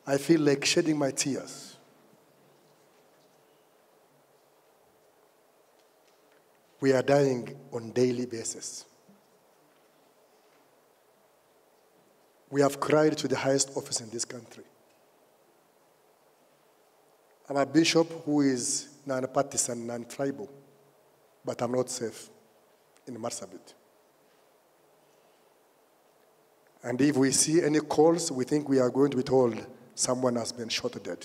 I feel like shedding my tears. We are dying on a daily basis. We have cried to the highest office in this country. I'm a bishop who is non-partisan, non-tribal, but I'm not safe in Marsabit. And if we see any calls, we think we are going to be told someone has been shot dead.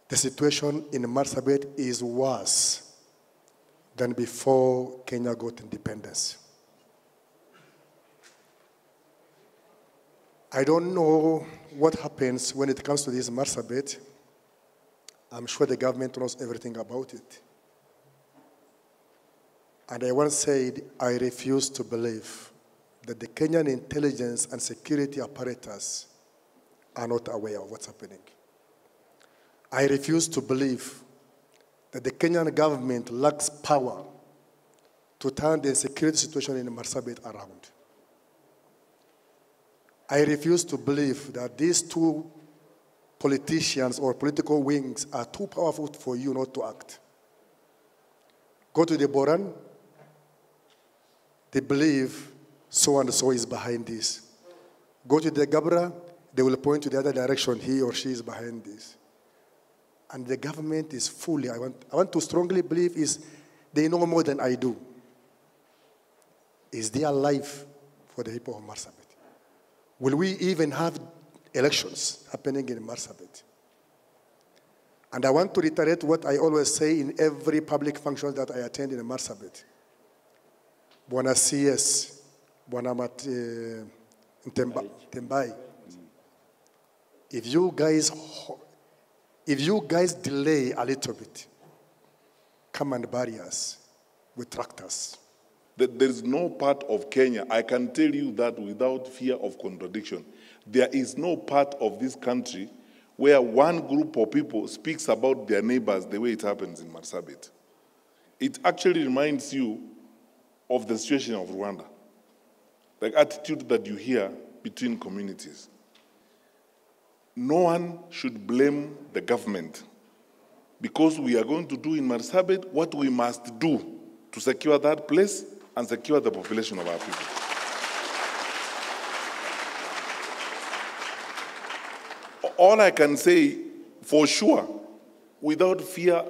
The situation in Marsabit is worse than before Kenya got independence. I don't know what happens when it comes to this Marsabit. I'm sure the government knows everything about it. And I once said, I refuse to believe that the Kenyan intelligence and security apparatus are not aware of what's happening. I refuse to believe that the Kenyan government lacks power to turn the security situation in Marsabit around. I refuse to believe that these two politicians or political wings are too powerful for you not to act. Go to the Boran, they believe so and so is behind this. Go to the Gabra, they will point to the other direction, he or she is behind this. And the government is fully, I want to strongly believe is they know more than I do. Is their life for the people of Marsabit? Will we even have elections happening in Marsabit? And I want to reiterate what I always say in every public function that I attend in Marsabit. Buona CS, Buona Tembai. If you guys delay a little bit, come and bury us with tractors. There is no part of Kenya, I can tell you that without fear of contradiction, there is no part of this country where one group of people speaks about their neighbors the way it happens in Marsabit. It actually reminds you of the situation of Rwanda, the attitude that you hear between communities. No one should blame the government because we are going to do in Marsabit what we must do to secure that place and secure the population of our people. All I can say for sure, without fear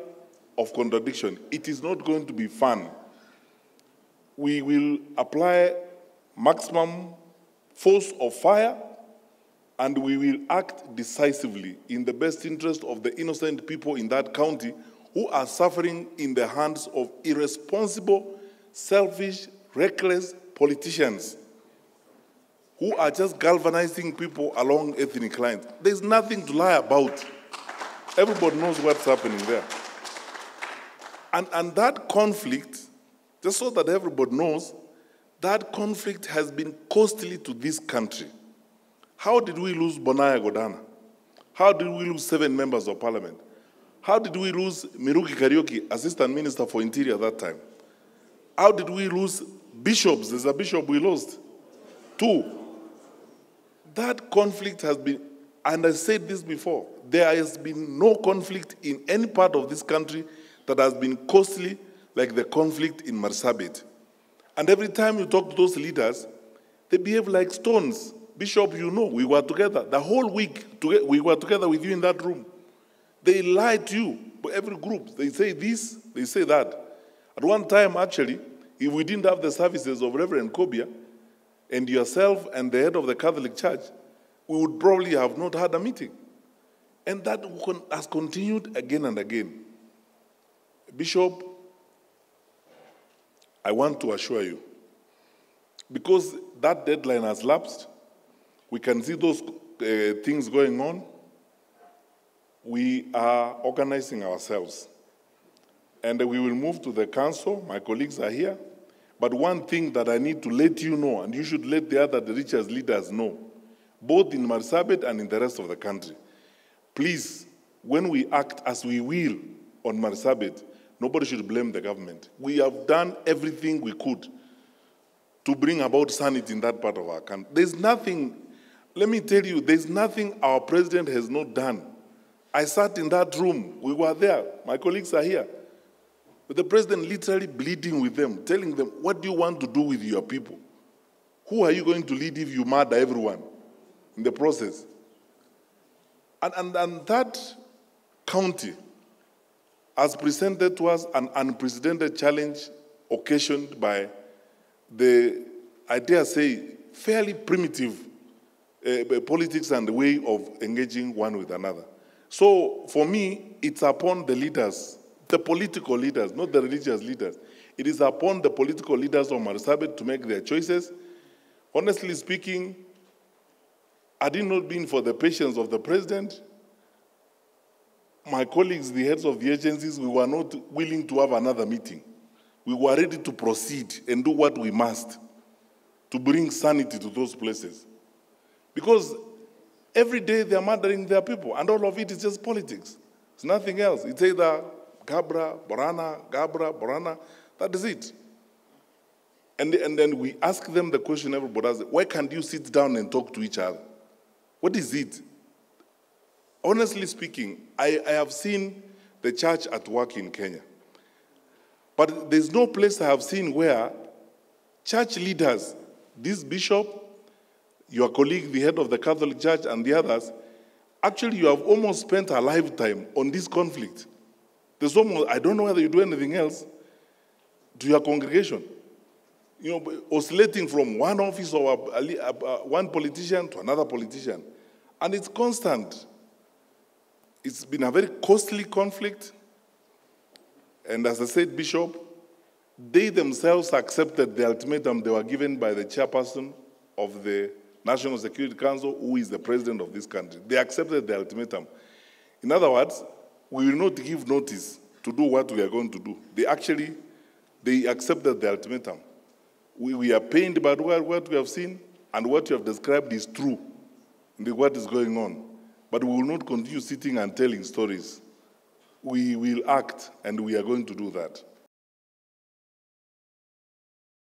of contradiction, it is not going to be fun. We will apply maximum force of fire and we will act decisively in the best interest of the innocent people in that county who are suffering in the hands of irresponsible, selfish, reckless politicians who are just galvanizing people along ethnic lines. There's nothing to lie about. Everybody knows what's happening there. And that conflict, just so that everybody knows, that conflict has been costly to this country. How did we lose Bonaya Godana? How did we lose 7 members of parliament? How did we lose Miruki Kariuki, Assistant Minister for Interior at that time? How did we lose bishops? There's a bishop we lost. 2. That conflict has been, and I said this before, there has been no conflict in any part of this country that has been costly like the conflict in Marsabit. And every time you talk to those leaders, they behave like stones. Bishop, you know, we were together. The whole week, we were together with you in that room. They lie to you, every group. They say this, they say that. At one time, actually, if we didn't have the services of Reverend Kobia and yourself and the head of the Catholic Church, we would probably have not had a meeting. And that has continued again and again. Bishop, I want to assure you, because that deadline has lapsed, we can see those things going on. We are organizing ourselves. And we will move to the council. My colleagues are here. But one thing that I need to let you know, and you should let the other religious leaders know, both in Marsabit and in the rest of the country, please, when we act as we will on Marsabit, nobody should blame the government. We have done everything we could to bring about sanity in that part of our country. There's nothing. let me tell you, there's nothing our president has not done. I sat in that room. We were there. My colleagues are here. But the president literally bleeding with them, telling them, what do you want to do with your people? Who are you going to lead if you murder everyone in the process? And that county has presented to us an unprecedented challenge occasioned by the, I dare say, fairly primitive politics and the way of engaging one with another. So for me, it's upon the leaders, the political leaders, not the religious leaders. It is upon the political leaders of Marsabit to make their choices. Honestly speaking, had it not been for the patience of the president, my colleagues, the heads of the agencies, we were not willing to have another meeting. We were ready to proceed and do what we must to bring sanity to those places. Because every day they are murdering their people, and all of it is just politics. It's nothing else. It's either Gabra, Borana, that is it. And then we ask them the question, everybody asks, why can't you sit down and talk to each other? What is it? Honestly speaking, I have seen the church at work in Kenya. But there's no place I have seen where church leaders, this bishop, your colleague, the head of the Catholic Church, and the others, actually you have almost spent a lifetime on this conflict. There's almost, I don't know whether you do anything else to your congregation. You know, oscillating from one office or one politician to another politician. And it's constant. It's been a very costly conflict. And as I said, Bishop, they themselves accepted the ultimatum they were given by the chairperson of the National Security Council, who is the president of this country. They accepted the ultimatum. In other words, we will not give notice to do what we are going to do. They accepted the ultimatum. We are pained by what we have seen, and what you have described is true, what is going on. But we will not continue sitting and telling stories. We will act, and we are going to do that.